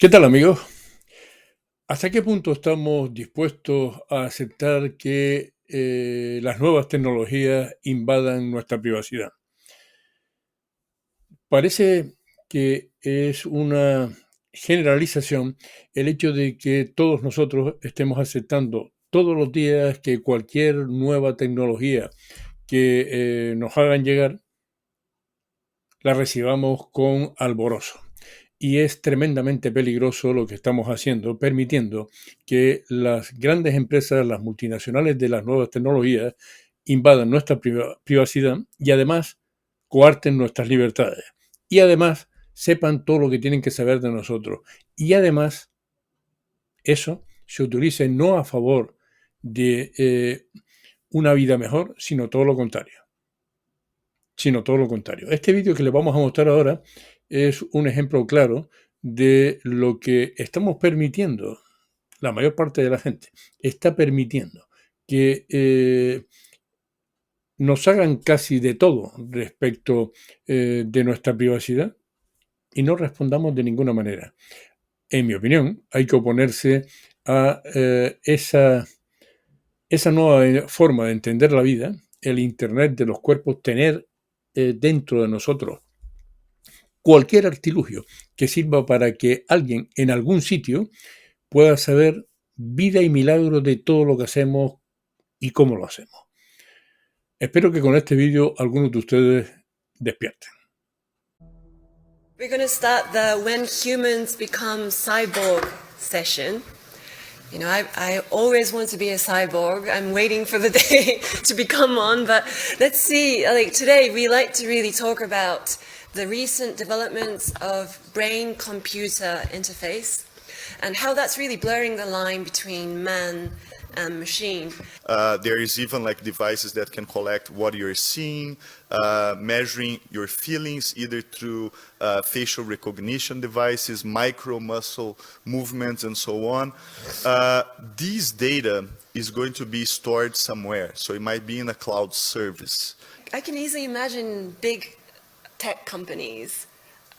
¿Qué tal, amigos? ¿Hasta qué punto estamos dispuestos a aceptar que las nuevas tecnologías invadan nuestra privacidad? Parece que es una generalización el hecho de que todos nosotros estemos aceptando todos los días que cualquier nueva tecnología que nos hagan llegar la recibamos con alborozo. Y es tremendamente peligroso lo que estamos haciendo, permitiendo que las grandes empresas, las multinacionales de las nuevas tecnologías, invadan nuestra privacidad y además coarten nuestras libertades. Y además sepan todo lo que tienen que saber de nosotros. Y además eso se utilice no a favor de una vida mejor, sino todo lo contrario. Este vídeo que les vamos a mostrar ahora es un ejemplo claro de lo que estamos permitiendo. La mayor parte de la gente está permitiendo que nos hagan casi de todo respecto de nuestra privacidad y no respondamos de ninguna manera. En mi opinión, hay que oponerse a esa nueva forma de entender la vida, el Internet de los cuerpos, tener dentro de nosotros cualquier artilugio que sirva para que alguien en algún sitio pueda saber vida y milagro de todo lo que hacemos y cómo lo hacemos. Espero que con este vídeo algunos de ustedes despierten. We're going to start the When Humans Become Cyborg session. You know, I always want to be a cyborg. I'm waiting for the day to become one, but let's see. Like today, we like to really talk about the recent developments of brain-computer interface and how that's really blurring the line between man and machine. There is even like devices that can collect what you're seeing, measuring your feelings either through facial recognition devices, micro muscle movements, and so on. This data is going to be stored somewhere, so it might be in a cloud service. I can easily imagine big tech companies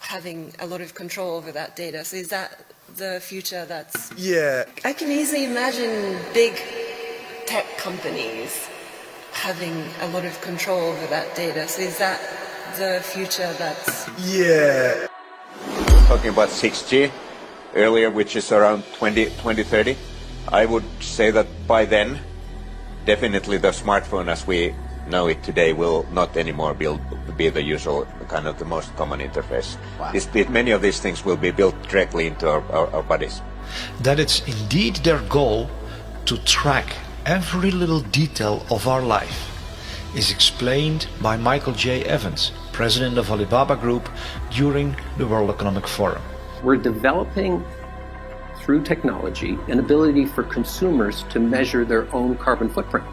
having a lot of control over that data. So is that the future that's... Yeah. I can easily imagine big tech companies having a lot of control over that data. So is that the future that's... Yeah. Talking about 6G earlier, which is around 2030. I would say that by then, definitely the smartphone as we know it today will not anymore be the usual kind of the most common interface. Wow. Many of these things will be built directly into our bodies. That it's indeed their goal to track every little detail of our life is explained by Michael J. Evans, president of Alibaba Group, during the World Economic Forum. We're developing, through technology, an ability for consumers to measure their own carbon footprint.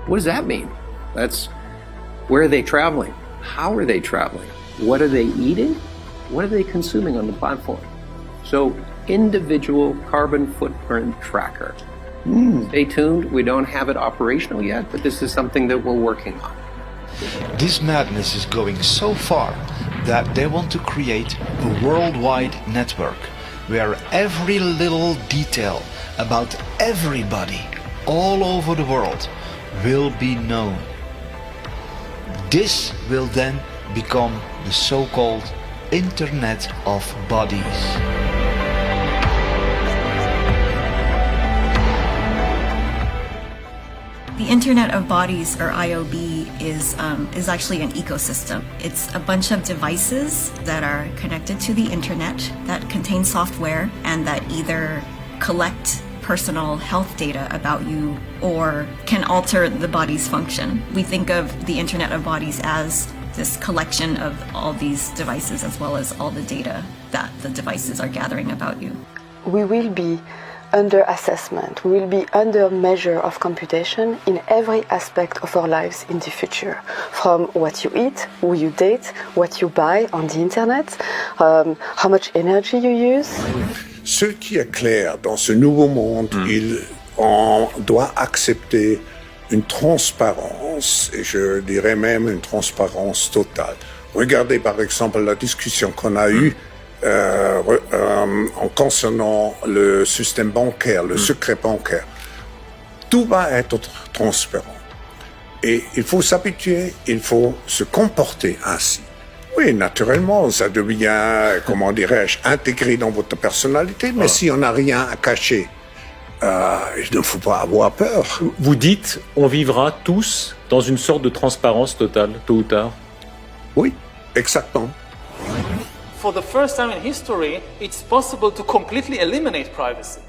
What does that mean? That's where are they traveling? How are they traveling? What are they eating? What are they consuming on the platform? So, individual carbon footprint tracker. Stay tuned. We don't have it operational yet, but this is something that we're working on. This madness is going so far that they want to create a worldwide network where every little detail about everybody all over the world will be known. This will then become the so-called Internet of Bodies. The Internet of Bodies, or IOB, is actually an ecosystem. It's a bunch of devices that are connected to the internet that contain software and that either collect personal health data about you or can alter the body's function. We think of the Internet of Bodies as this collection of all these devices as well as all the data that the devices are gathering about you. We will be under assessment, we will be under measure of computation in every aspect of our lives in the future. From what you eat, who you date, what you buy on the internet, how much energy you use. Ce qui est clair dans ce nouveau monde, on doit accepter une transparence, et je dirais même une transparence totale. Regardez par exemple la discussion qu'on a eue concernant le système bancaire, le secret bancaire. Tout va être transparent. Et il faut s'habituer, il faut se comporter ainsi. Oui, naturellement, ça devient, comment dirais-je, intégré dans votre personnalité, mais si on n'a rien à cacher, il ne faut pas avoir peur. Vous dites, on vivra tous dans une sorte de transparence totale, tôt ou tard? Oui, exactement. For the first time in history, it's possible to completely eliminate privacy.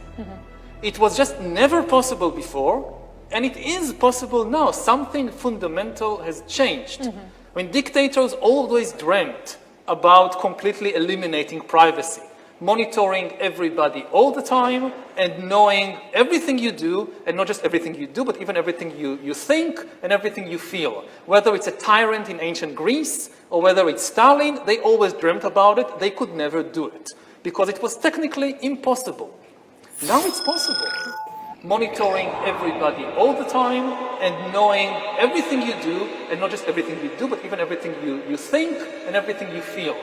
It was just never possible before, and it is possible now. Something fundamental has changed. I mean, dictators always dreamt about completely eliminating privacy, monitoring everybody all the time, and knowing everything you do, and not just everything you do, but even everything you think and everything you feel. Whether it's a tyrant in ancient Greece, or whether it's Stalin, they always dreamt about it. They could never do it, because it was technically impossible. Now it's possible. Monitoring everybody all the time and knowing everything you do, and not just everything you do, but even everything you think and everything you feel.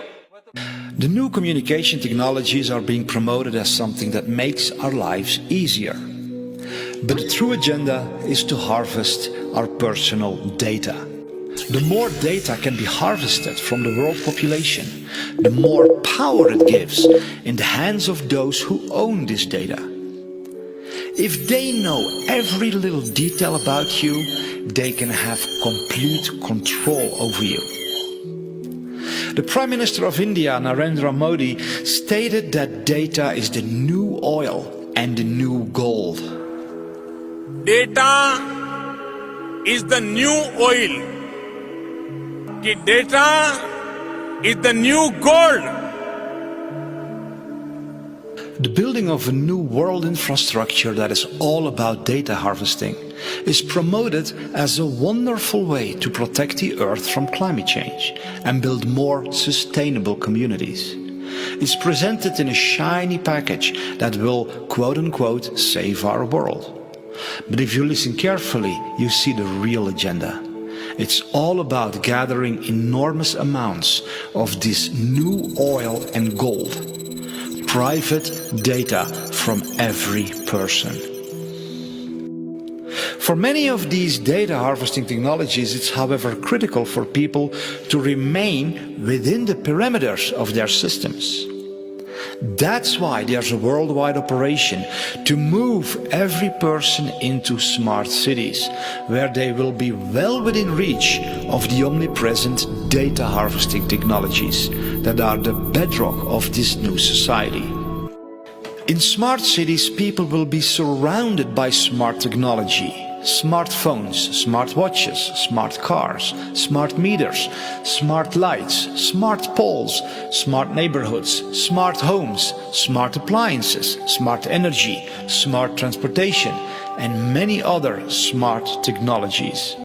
The new communication technologies are being promoted as something that makes our lives easier. But the true agenda is to harvest our personal data. The more data can be harvested from the world population, the more power it gives in the hands of those who own this data. If they know every little detail about you, they can have complete control over you. The Prime Minister of India, Narendra Modi, stated that data is the new oil and the new gold. Data is the new oil. Data is the new gold. The building of a new world infrastructure that is all about data harvesting is promoted as a wonderful way to protect the Earth from climate change and build more sustainable communities. It's presented in a shiny package that will, quote-unquote, save our world. But if you listen carefully, you see the real agenda. It's all about gathering enormous amounts of this new oil and gold. Private data from every person. For many of these data harvesting technologies, it's however critical for people to remain within the perimeters of their systems. That's why there's a worldwide operation to move every person into smart cities, where they will be well within reach of the omnipresent data harvesting technologies that are the bedrock of this new society. In smart cities, people will be surrounded by smart technology. Smartphones, smart watches, smart cars, smart meters, smart lights, smart poles, smart neighborhoods, smart homes, smart appliances, smart energy, smart transportation, and many other smart technologies.